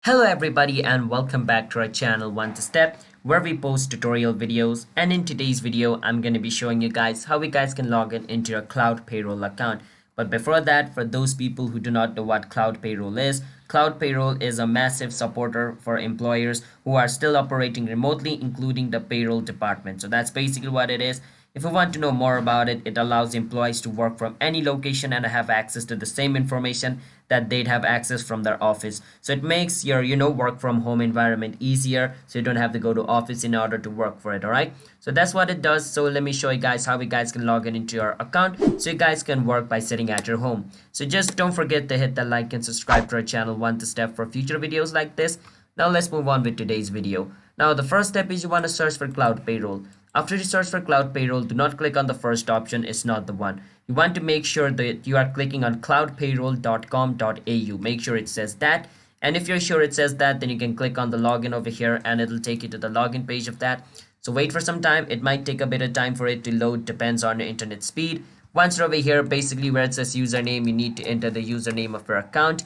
Hello everybody and welcome back to our channel One to Step where we post tutorial videos, and in today's video I'm going to be showing you guys how you guys can log in into your Cloud Payroll account. But before that, for those people who do not know what Cloud Payroll is, Cloud Payroll is a massive supporter for employers who are still operating remotely, including the payroll department. So that's basically what it is. If you want to know more about it, it allows employees to work from any location and have access to the same information that they'd have access from their office. So it makes your, work from home environment easier, so you don't have to go to office in order to work for it, all right? So that's what it does. So let me show you guys how you guys can log in into your account so you guys can work by sitting at your home. So just don't forget to hit the like and subscribe to our channel One to Step for future videos like this. Now let's move on with today's video. Now the first step is you want to search for Cloud Payroll. After you search for Cloud Payroll, do not click on the first option. It's not the one. You want to make sure that you are clicking on cloudpayroll.com.au. Make sure it says that. And if you're sure it says that, then you can click on the login over here and it'll take you to the login page of that. So wait for some time. It might take a bit of time for it to load, depends on your internet speed. Once you're over here, basically where it says username, you need to enter the username of your account.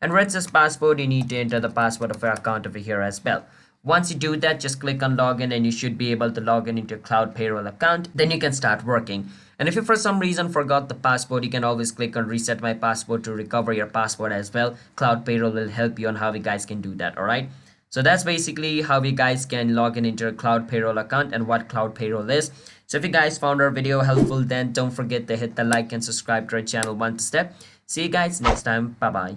And where it says password, you need to enter the password of your account over here as well. Once you do that, just click on login and you should be able to log in into your Cloud Payroll account. Then you can start working. And if you for some reason forgot the password, you can always click on reset my password to recover your password as well. Cloud Payroll will help you on how you guys can do that, all right? So that's basically how you guys can log in into your Cloud Payroll account and what Cloud Payroll is. So if you guys found our video helpful, then don't forget to hit the like and subscribe to our channel One to Step. See you guys next time. Bye-bye.